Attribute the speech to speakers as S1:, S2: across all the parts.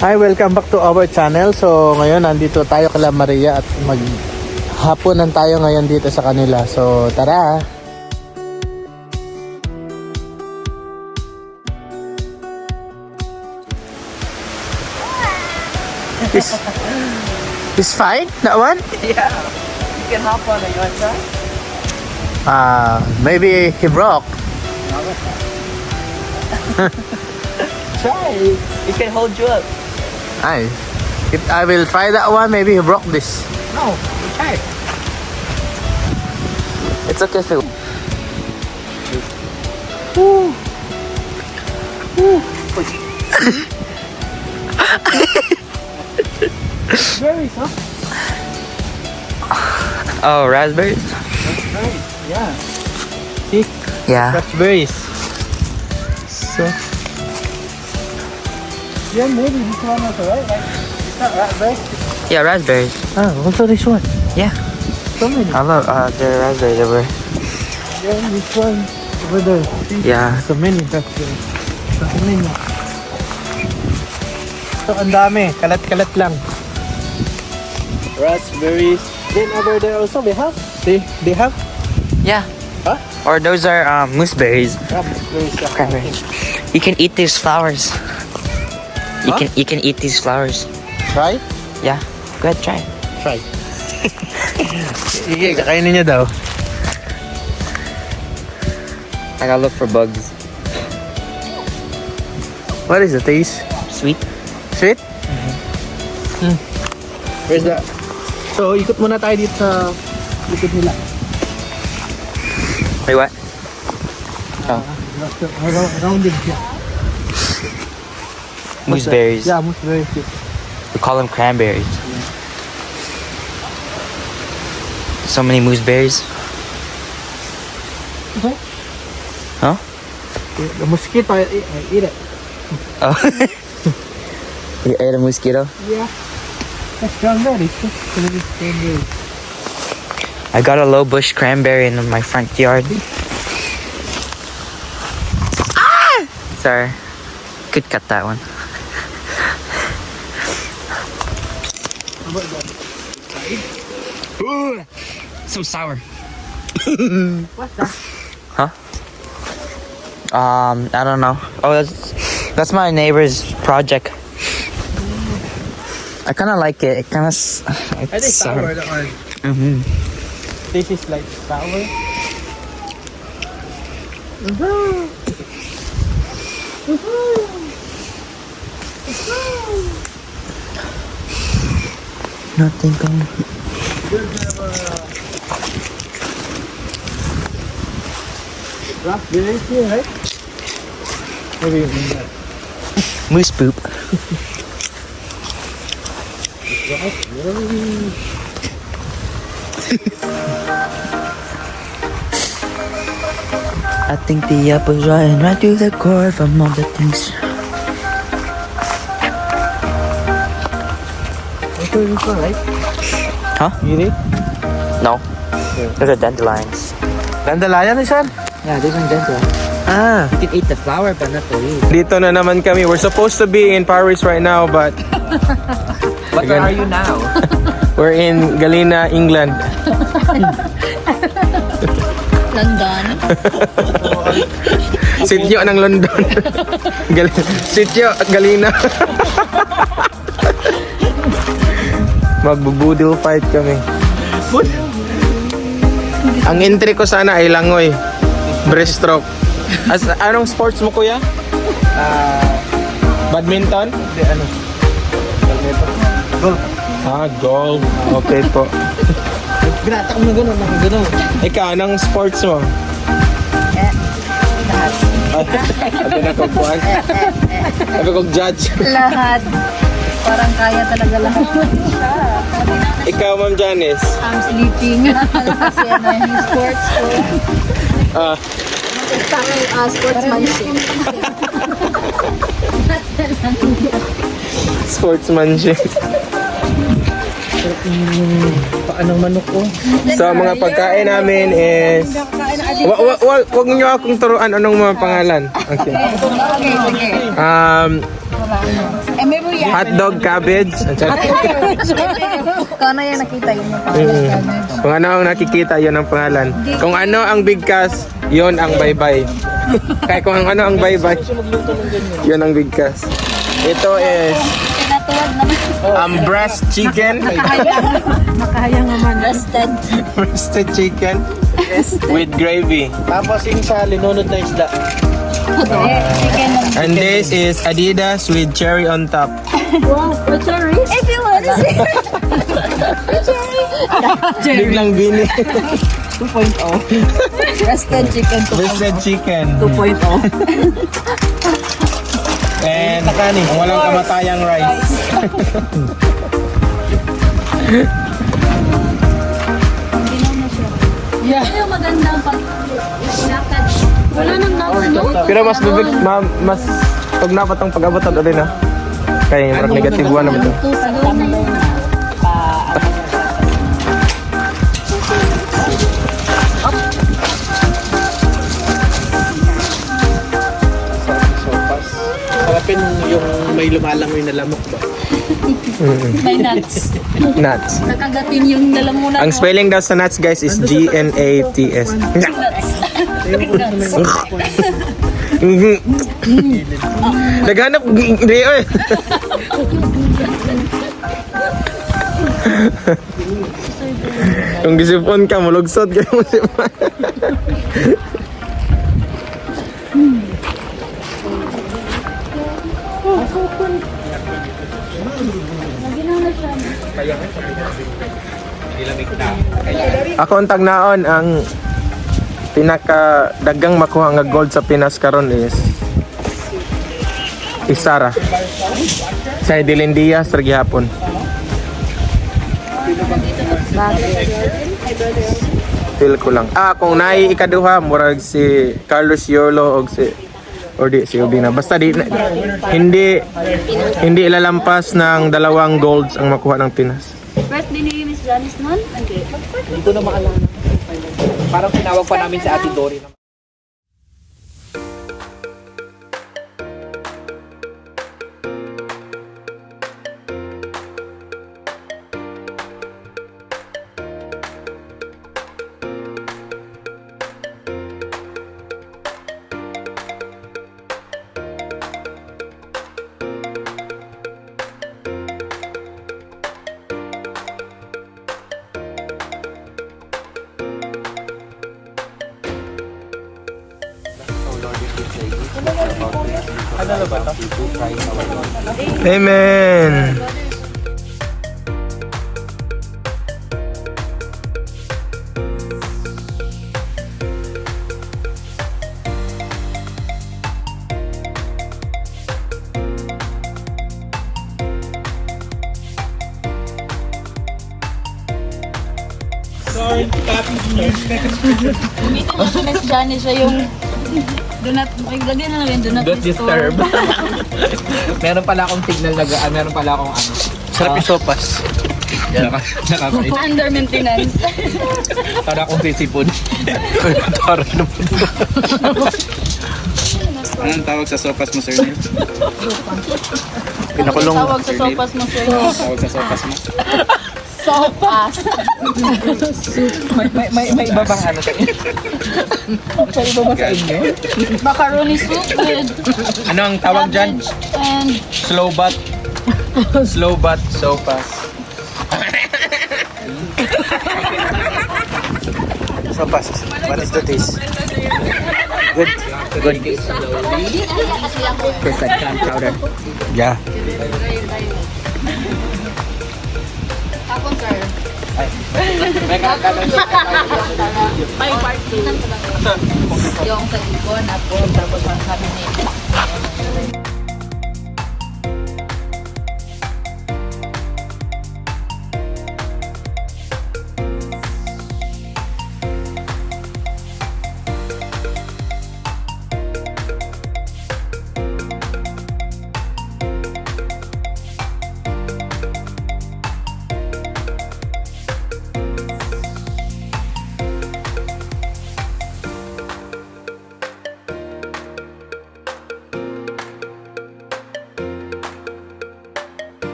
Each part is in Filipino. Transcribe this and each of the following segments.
S1: Hi, welcome back to our channel. So ngayon nandito tayo kala Maria at maghapunan tayo ngayon dito sa kanila. So tara. Is fine? That one?
S2: Yeah. You can hop on it. You want to try?
S1: Maybe he broke.
S2: Try it. It can hold you up.
S1: If I will try that one, maybe he broke this.
S2: No, try it. It's okay if it...
S1: Woo. Woo. Berries, huh?
S2: Oh, raspberries?
S1: Raspberries, yeah. See?
S2: Yeah.
S1: Raspberries. So, yeah, maybe this one also, right? Like, it's not raspberries.
S2: Yeah, raspberries.
S1: Also this one.
S2: Yeah.
S1: So many.
S2: I love the raspberries over.
S1: Yeah, this one over there. See?
S2: Yeah.
S1: So many raspberries. So many. So, ang dami. Kalat-kalat lang. Raspberries. Then over there also they have. They have.
S2: Yeah.
S1: Huh?
S2: Or those are mooseberries.
S1: Raspberries. Yeah.
S2: Cranberries. You can eat these flowers. You
S1: Huh?
S2: can eat these flowers.
S1: Try?
S2: Yeah. Go ahead, try.
S1: Try. Sige, kakainin niya daw.
S2: I gotta look for bugs.
S1: What is the taste?
S2: Sweet.
S1: Sweet? Where's that? So, ikot muna tayo dito sa likod nila.
S2: Wait, what? Oh.
S1: Around it. Yeah.
S2: Mooseberries.
S1: Yeah, mooseberries.
S2: We call them cranberries. So many mooseberries.
S1: Okay.
S2: Huh?
S1: The mosquito, I eat it.
S2: Oh. You ate a mosquito?
S1: Yeah. That's cranberries. Cranberries.
S2: I got a low bush cranberry in my front yard. Ah! Sorry. Could cut that one.
S1: How about that?
S2: Ooh, so sour.
S1: What's that?
S2: Huh? I don't know. Oh, that's my neighbor's project. I kind of like it. It kind of
S1: I think sour. That one.
S2: Mm-hmm.
S1: This is like sour.
S2: Nothing going.
S1: Raspberries here, right? Maybe that.
S2: Moose poop.
S1: Raspberries.
S2: I think the apple's rotten right to the core from all the things.
S1: Also this one, right?
S2: Huh?
S1: You eat?
S2: No. Those are dandelions.
S1: Dandelion is one?
S2: Yeah, these are dandelions.
S1: Ah.
S2: You can eat the flower, but not the leaves.
S3: Dito na naman kami. We're supposed to be in Paris right now, but
S2: But where are you now?
S3: we're in Galena, England.
S4: London.
S3: Sityo ng London. Sityo, Galena. Magbubudil fight kami. Ang entry ko sana ay langoy. Breaststroke. Anong sports mo, kuya? Badminton?
S1: Hindi, ano? Golf.
S3: Golf. Okay po.
S1: Ginata ko na gano'n, gano'n.
S3: Ikaw, anong sports mo? Sabi na kong kuwan. Sabi kong judge.
S4: Lahat. Parang kaya talaga lahat.
S3: Ikaw, Ma'am Janice.
S4: I'm sleeping. Kasi ano yung sports ko. Sportsmanship.
S3: Sportsmanship.
S1: Paanong manok ko?
S3: So, mga pagkain namin is... Wag niyo akong turuan anong mga pangalan. Okay.
S4: Okay, sige.
S3: Um,
S4: Eh, may
S3: Hotdog, cabbage.
S4: Kung ano yung nakita yun yung pangalan.
S3: Kung ano ang nakikita, yun ang pangalan. Kung ano ang bigkas, yun ang bye-bye. Kaya kung ano ang bye-bye, yun ang bigkas. Ito is
S4: Pinatuwad naman.
S3: breast chicken.
S4: Makahayang naman. Rested.
S3: Roasted chicken with gravy.
S1: Tapos yung sa linunod na isda.
S4: Chicken ng
S3: And this is Adidas with cherry on top.
S4: wow. Sorry. If you want to see.
S3: Biglang bini.
S4: 2.0. Rested chicken 2.0.
S3: Roasted chicken.
S4: 2.0.
S3: And walang kamatayang rice.
S4: Yeah. Ano yung magandang pag-lakad? Wala nang nuts, no?
S3: Pero mas bibig, mas pag napatang pag-abot na rin ha. Kaya yung negative one naman ito.
S1: Sarapin yung may lumalangoy na lamok ba?
S4: May nuts.
S3: Nuts.
S4: Nakagatin yung lalamunan
S3: Ang spelling daw sa nuts guys is G-N-A-T-S. Naghanap hindi eh. Kung gisipon ka, mulugsod ka mo sipon. Ako ang tagnaon ang pinaka dagang makuha nga gold sa Pinas karon is Isara sa Dilindia sa gihapon. Feel ko lang. Kung naay ikaduha murag si Carlos Yolo og si si Ubina. Basta hindi ilalampas ng 2 golds ang makuha ng Pinas.
S4: Birthday ni Miss Janice nun? Hindi.
S5: Hindi ko na maalala. Parang tinawag pa namin sa Ate Dory.
S3: Amen.
S4: Gamitin mo si Miss Janice siya yung do not, lagyan na lang yun, do not disturb.
S5: Meron pala akong signal na meron pala akong ano.
S1: Sarap yung sopas.
S5: Nakakait.
S4: Under maintenance.
S5: Para akong sisipon.
S1: Tara naman.
S6: Anong tawag sa sopas mo, Sir Neil?
S1: Pinakulong.
S4: Tawag sa sopas mo, sir.
S6: Tawag sa sopas mo?
S4: Sopas.
S5: May iba bang ano sa inyo? May iba ba sa inyo?
S4: Macaroni soup with
S3: Ano ang tawag dyan?
S4: cabbage and
S3: Slow but sopas.
S1: Sopas. What is the taste? Good.
S5: Good. First like clam chowder.
S1: Yeah.
S4: ako, sir.
S5: May part 2.
S4: Yung sa ibon at tapos ang cabinet.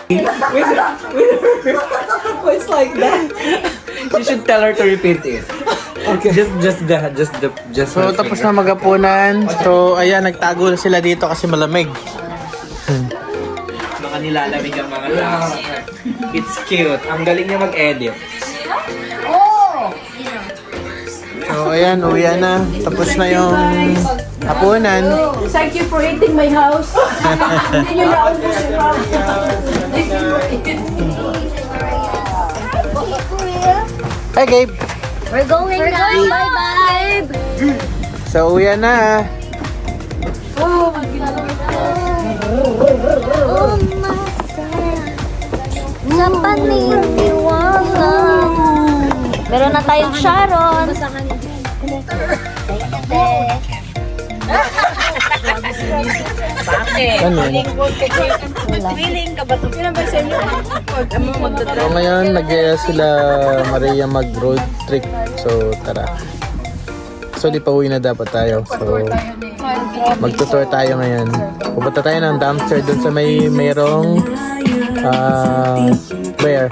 S5: It's like that. You should tell her to repeat it. Okay. Just
S1: So tapos na magapunan. So ayan, nagtago na sila dito kasi malamig.
S5: Mga nilalamig ang mga tao. It's cute. Ang galing niya mag-edit.
S1: So ayan, uwi na. Tapos na yung hapunan.
S4: Thank you for eating my house. Hindi nyo naubos yung house.
S1: Hi Gabe!
S7: We're going now. Bye-bye.
S1: So uwi na.
S7: Oh my God. Sa paniniwala. Meron na tayong Sharon.
S1: Ano yun? So ngayon, nag-gaya sila Maria mag-road trip. So tara. So di pa uwi na dapat tayo. So magtutour tayo ngayon. Pupunta tayo ng dumpster dun sa mayroong where?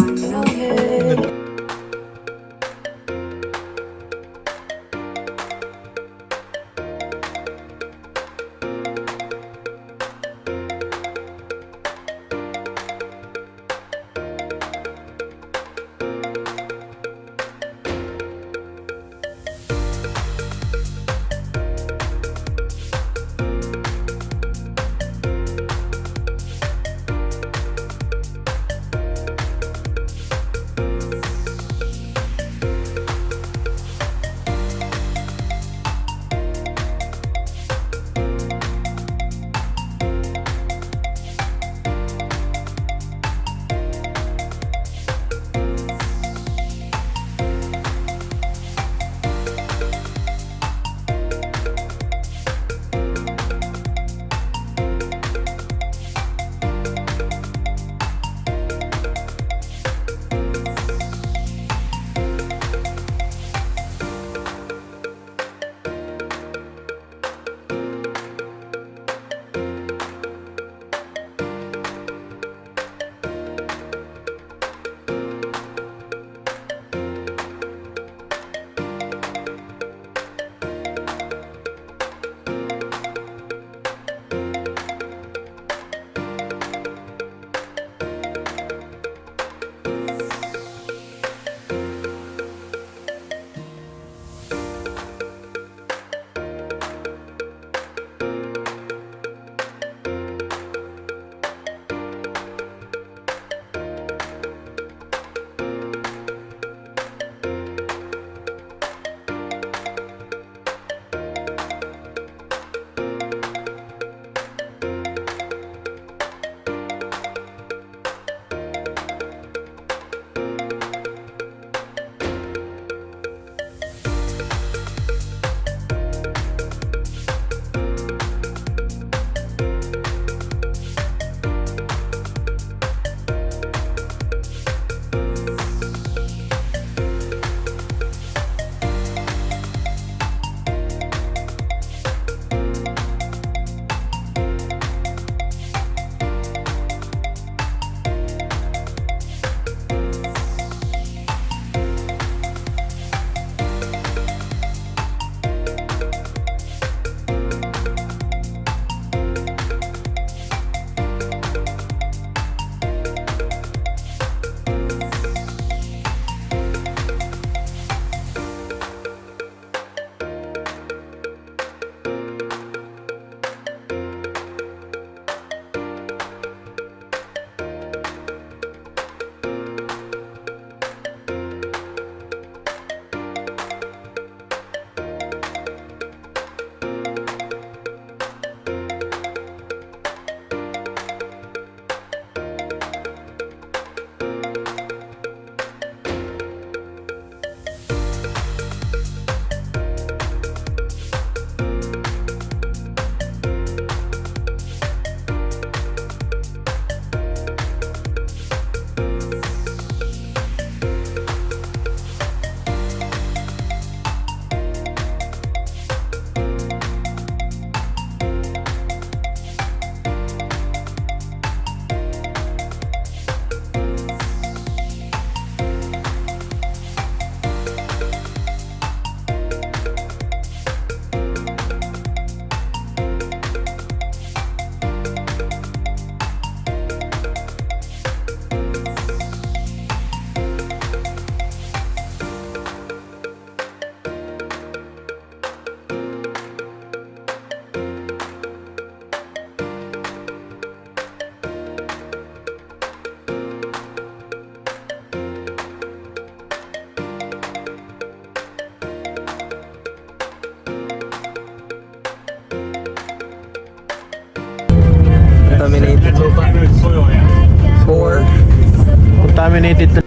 S1: nominated to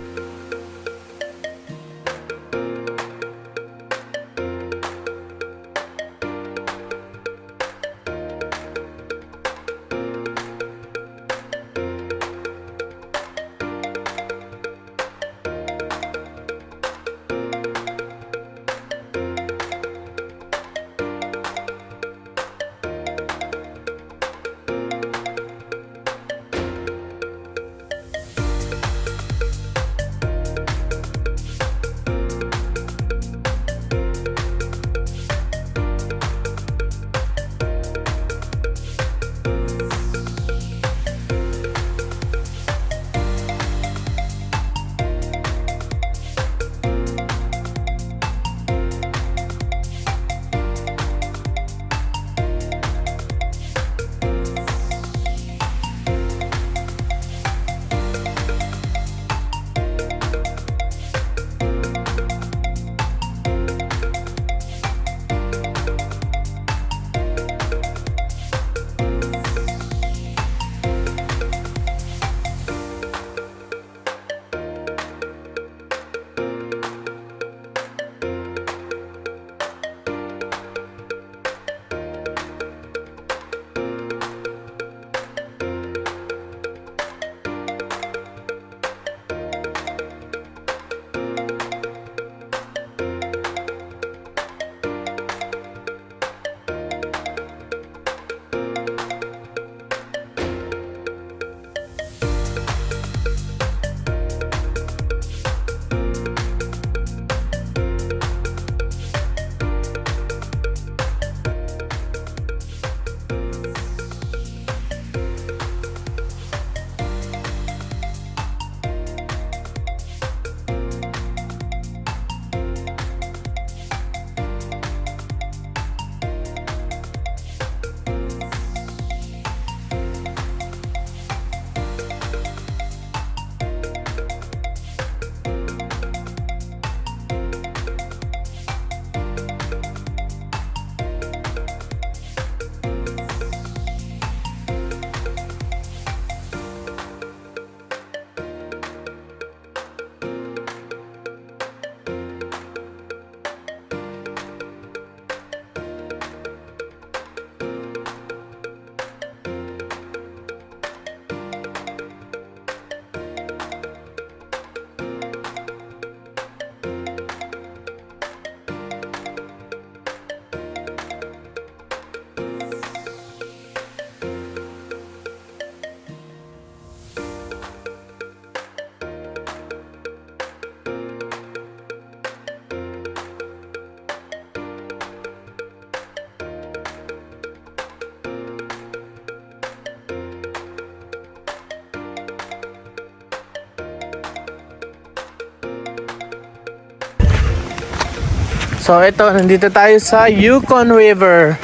S1: So ito, nandito tayo sa Yukon River.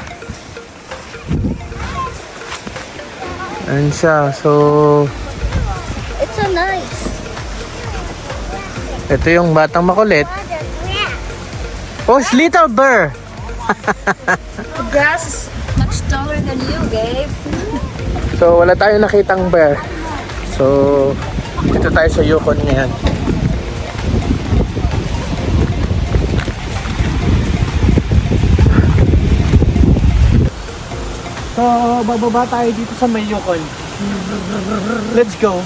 S1: Ayan siya. So
S7: It's so nice.
S1: ito yung batang makulit. Oh, it's little bear.
S4: The grass is much taller than you, babe.
S1: So wala tayong nakitang bear. So dito tayo sa Yukon ngayon. So bababa tayo dito sa may Yukon. Let's go.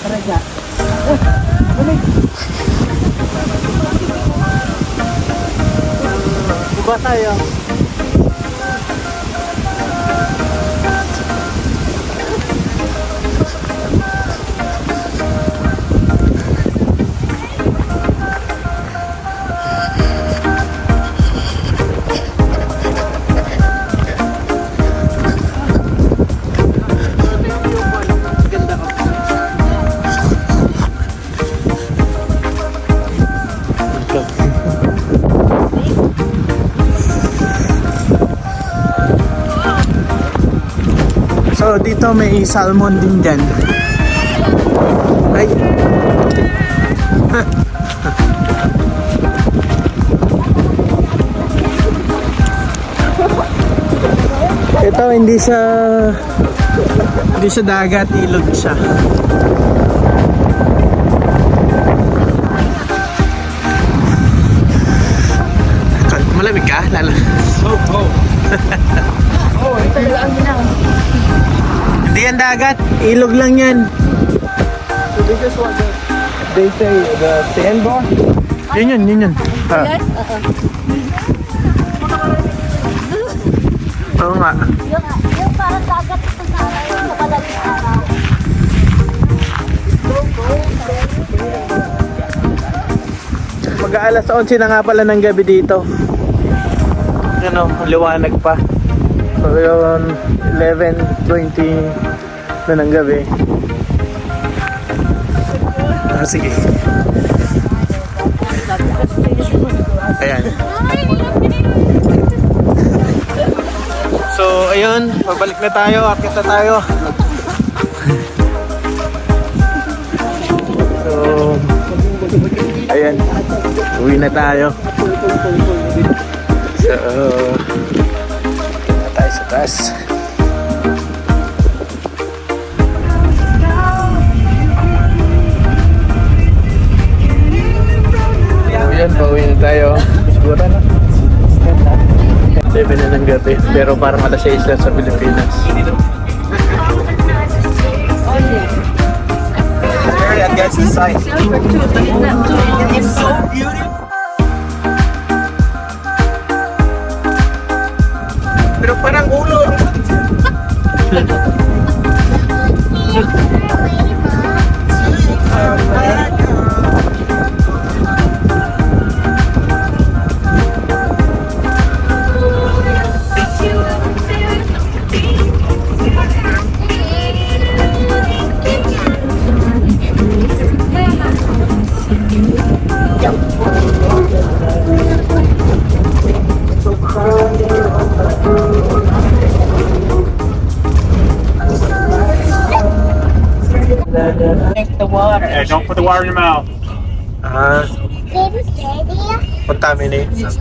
S1: Tara ka. Baba tayo. So dito may salmon din dyan. Ay. Ito hindi siya dagat, ilog siya. Hindi yan dagat. Ilog lang yan.
S3: So this is what they say, the sandbar.
S1: Yun yun. Oo nga.
S7: Yung parang dagat sa madaling araw.
S1: Mag-aalas 11 na nga pala ng gabi dito. Ano, liwanag pa. So yun, 11:20 na ng gabi. Sige. Ayan. So, ayun, pabalik na tayo, akit na tayo. So, ayan, uwi na tayo. So, na tayo sa taas. Ayan, pauwi na tayo. Siguro na. 7 na ng gabi, pero parang alas 6 lang sa Pilipinas.
S3: Very against the side. Pero parang ulo.
S6: Yeah, don't put the water in your mouth.
S1: Contaminates.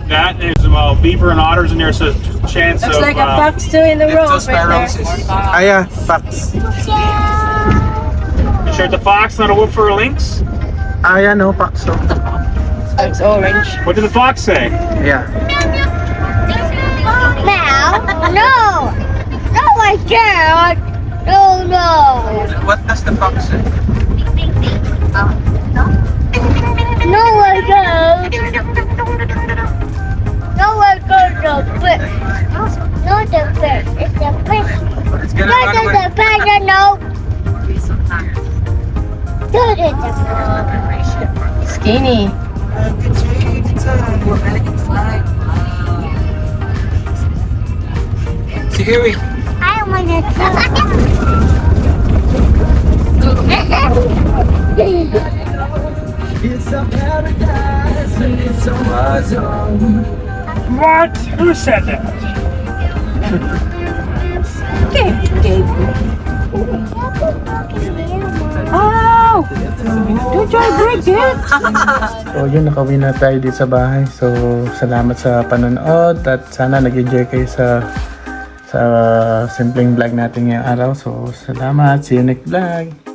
S6: That is, beaver and otters in there, so chance
S4: Looks
S6: of...
S4: like a fox too in the road right there.
S1: Aya, facts.
S6: You sure the fox, not a wolf or a lynx?
S1: Aya, no, facts. No.
S4: It's orange.
S6: What did the fox say?
S1: Yeah.
S7: Now? No! No, I can't! No, no!
S3: What does the fox say?
S7: No, I don't! No, I don't! The fish! Not the fish, it's the fish!
S3: It's gonna
S7: Not
S3: run away.
S7: the fish, no! Not the fish!
S4: Skinny.
S3: Sige, wait.
S7: I wanna
S6: What? Who said that?
S4: Oh! Don't try to break it!
S1: So yun, nakauwi na tayo dito sa bahay. So salamat sa panonood at sana nag-enjoy kayo sa simpleng vlog natin ngayong araw. So salamat, see you next vlog.